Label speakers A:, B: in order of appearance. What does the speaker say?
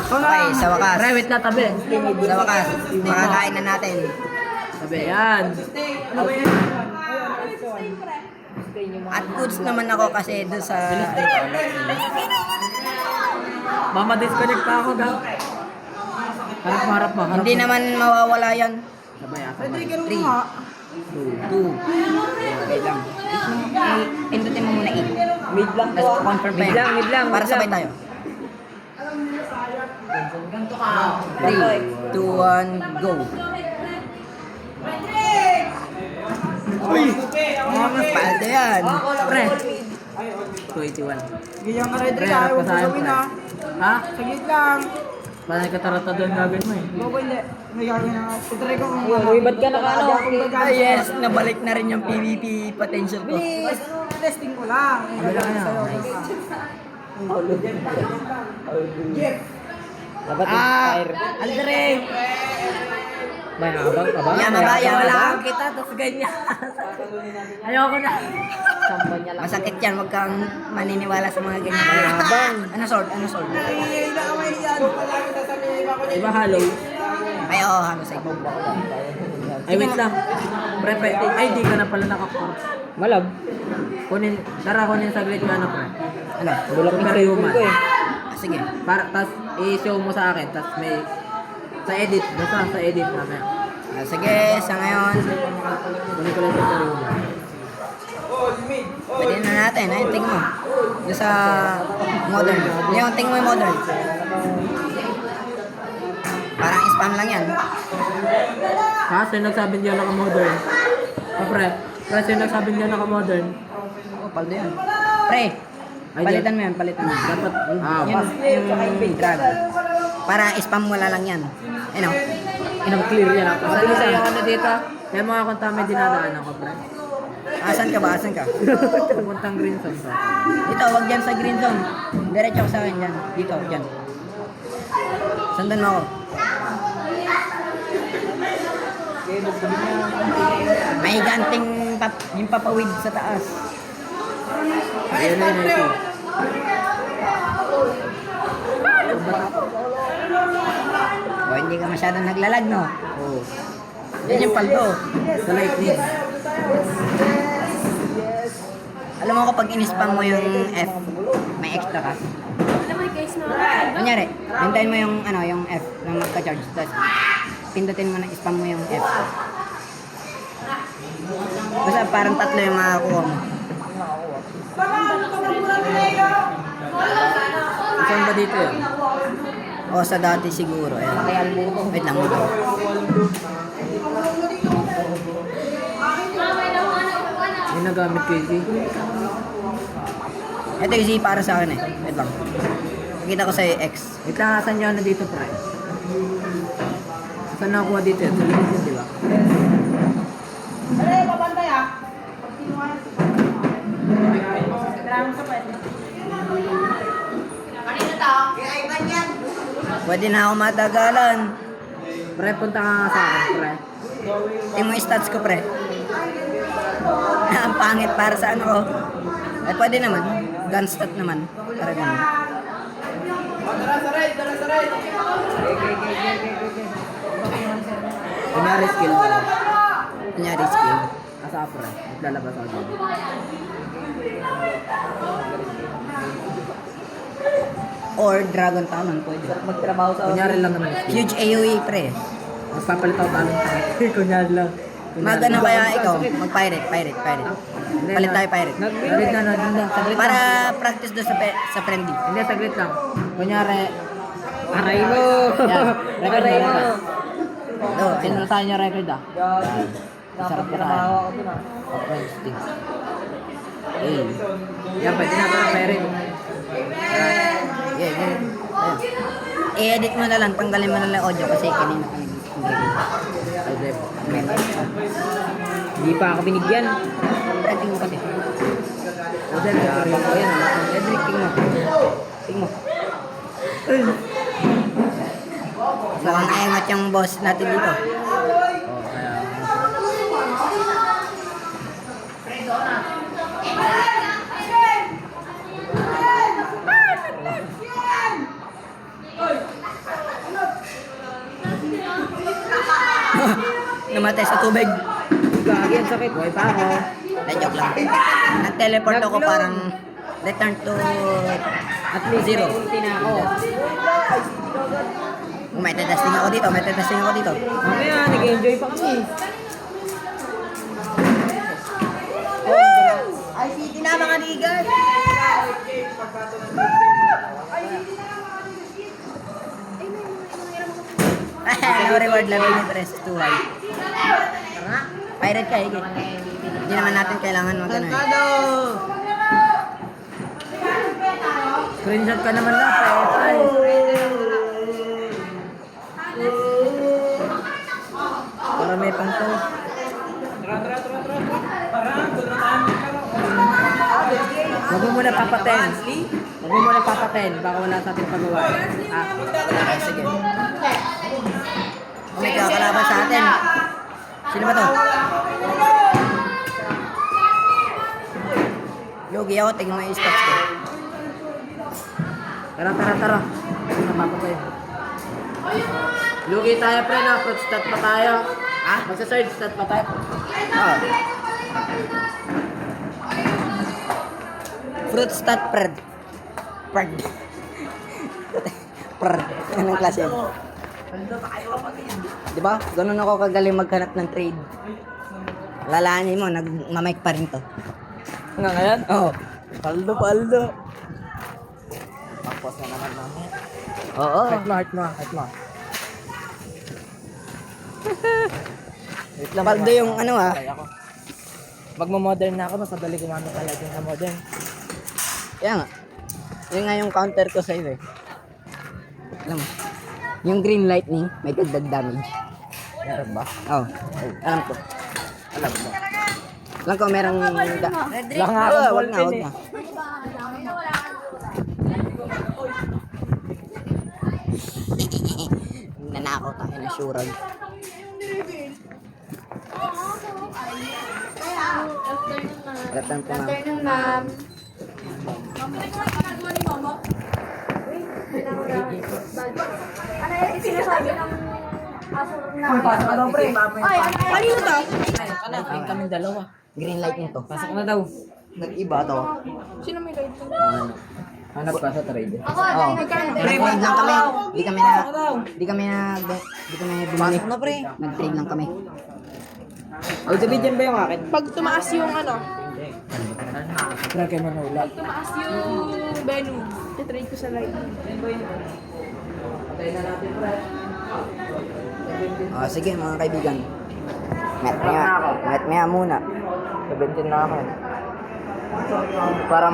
A: Okay, sa wakas.
B: Pre, wait na, tabi.
A: Sa wakas, makakain na natin.
B: Tabi, yan.
A: At goods naman ako kasi doon sa...
B: Mama, disconnect pa ako, daw. Harap mo.
A: Hindi naman mawawala yan.
B: Sabay, sabay.
A: 3, 2, wait lang. Pindutin mo muna 8.
C: Mid lang to.
A: Tapos confirm pa yan.
C: Mid lang.
A: Para sabay tayo. 3, 2, 1, go. Uy! Paldo yan.
B: Pre. 281.
C: Ganyan ka rin,
B: Pre,
C: ayaw
B: harap
C: mo
B: ka sa akin,
C: gawin
B: pre.
C: ha.
B: Ha?
C: Saglit lang.
B: Parang katarata doon gagawin mo eh.
C: Bago hindi. May gagawin na. Tutry ko kung
D: ba't ka nakano?
A: Ah, yes, nabalik na rin yung PvP potential ko.
C: Bilis! Testing ko lang.
B: Sabi lang yan.
D: Dapat
A: Ah!
D: fire.
A: Aldre!
D: May abang ka ba?
A: Yamabaya, wala kang
B: kita, tapos ganyan. Ayoko na.
D: Samba niya lang.
A: Masakit yan, wag kang maniniwala sa mga ganyan.
D: Mayabang.
A: Ano sword? Ano sword?
B: Diba hollow?
A: Ay, oo, halo sa ikaw.
B: Ay, wait lang. Pre, ay, di ka na pala nakakorp.
D: Malab.
B: Kunin saglit yung ano, pre.
A: Ano?
D: Bulak yung
B: Super human.
D: ko eh.
A: Ah, sige.
B: Para, tas i-show mo sa akin, tas may, sa edit, basta sa edit namin.
A: Ah, sige, sa ngayon,
B: Kunin ko lang sa super human.
A: pwede na natin. Ayun, tingin mo. Doon sa modern. Yung tingin mo yung modern. Parang spam lang yan.
B: Kasi nagsabi niya naka-modern. Pre, kasi nagsabi niya naka-modern.
A: Oh, paldo yan. Pre,
B: Ay,
A: palitan mo yan, palitan mo.
B: Dapat,
A: Yung drag. Para spam wala lang yan. Ano?
B: clear yan ako. Saan sa yung ano dito? Kaya mga kung tama dinadaan ako, pre.
A: Asan ka ba? Asan ka?
B: Puntang green zone pa.
A: Dito, wag dyan sa green zone. Diretso ka sa akin dyan. Dito, dyan. Sundan mo ako. May ganting yung papawid sa taas.
B: Ayun na yun, ito.
A: O, hindi ka masyadong naglalag, no?
B: Oo.
A: Yan yung paldo.
B: Sa lightning.
A: Alam mo kapag in-spam mo yung F, may extra ka. Kunyari, hintayin mo yung, ano, yung F na magka-charge. Tapos, pindutin mo na spam mo yung F. Basta parang tatlo yung makakuha mo.
B: Saan ba dito yun?
A: O sa dati siguro. Ayan. Wait lang mo.
B: Yung nagamit ko yung Z.
A: Ito yung Z para sa akin eh. Wait lang. Nakita ko sa X.
B: Wait lang, saan yung ano dito, pre? Saan nakuha dito yun? Sa likod yun, di ba?
C: Aray, papantay ah. Pag kinuha na sa
A: Pwede na ako matagalan.
B: Pre, punta ka nga sa akin, pre.
A: Tingnan mo yung stats ko, pre. Ang pangit para sa ano ko. Eh, pwede naman. Gun stat naman. Para ganun.
B: Kunyari skill.
A: Kunyari skill.
B: Asa ka, pre. Maglalabas ako dyan.
A: Or Dragon Talon, pwede.
C: magtrabaho sa
B: Kunyari lang naman yung skill.
A: Huge AoE, pre.
B: Magpapalit ako talong tayo. Kunyari lang.
A: Magano kaya ikaw? Mag-pirate. Palit tayo pirate.
B: Saglit na. Saglit
A: Para
B: lang.
A: practice doon sa friendly.
B: Hindi, saglit lang. Kunyari,
D: Aray mo!
B: yan. Record
D: Aray
B: na
D: mo!
B: record.
A: Oh,
B: Sinuratahan niyo record ah. Sarap na tayo.
C: ako dun ah.
B: Okay, sting. Eh. Yan, pwede na ito ng pirate.
A: yeah. Ayan. I-edit mo na lang, tanggalin mo na lang audio kasi kanina ka nag-review.
B: Ay, Deb.
D: Hindi pa ako binigyan.
A: Rating mo kasi.
B: O, Deb, record ko yan ah.
A: Edric, tingin mo. Mukhang ayangat yung boss natin dito.
B: Oh, kaya.
A: Namatay sa tubig.
D: Gagi, ang sakit. Buhay pa ako.
A: Joke lang. Nag-teleport ako
D: Nag-glow.
A: parang return to
D: At least
A: zero.
D: may ulti na ako.
A: May testing ako dito, may testing ako dito.
D: Mamaya, nag-enjoy pa kami.
A: Ay, city na mga ligas! No reward level ni Tres too high. Pirate ka, higit. Hindi naman natin kailangan mag ano eh.
B: Screenshot ka naman lang, pa. Para may pang to. Huwag mo muna papaten. Huwag mo muna papaten. Baka wala sa ating pagawa. Ah,
A: Okay, sige. May kakalaban sa atin. Sino ba to? Yogi ako, tingnan mo yung stats ko.
B: tara. Napapatay. Lugi tayo, pre, na. Fruit stat pa tayo. Ah? Magsa-search stat pa tayo.
A: Oo. Fruit stat pred. Pred. Anong klase yan? Diba? Ganun ako kagaling maghanap ng trade. Lalahanin mo, nagmamike pa rin to.
B: Nga ngayon?
A: Oo.
B: Paldo. Tapos na naman namin.
A: Oo.
B: Heart mo. Wait lang.
A: Paldo yung ano ah.
B: Patay ako. Magmo-modern na ako, mas madali gumamit talaga sa modern.
A: Kaya nga. Yun nga yung counter ko sa iyo eh. Alam mo. Yung green lightning, may dagdag damage.
B: Meron ba?
A: Oo. Alam ko. Alam ko merong...
B: Wala nga akong
A: Wag
B: ballpen
A: na. Nanakaw tayo ng surag. Return po na.
E: Afternoon, ma'am. Ano yung sinasabi ng aso na? Ay, kanino to?
B: Ayun kaming dalawa.
A: Green lightning to.
B: Pasok na daw.
A: Nag-iba to.
E: Sino may light to?
B: Hanap ka sa trade.
E: Ako,
A: Oo.
E: nagkano?
A: Nag-trade lang kami. Di kami bumili. Na, pre. Nag-trade lang kami.
B: Audio-video ba yung akin?
E: Pag tumaas yung ano,
B: Pre, kay Manula.
E: tumaas yung Venom, titrade ko sa light.
B: Patay na natin, pre.
A: Sige mga kaibigan. Met maya muna.
B: 17 na ako. Para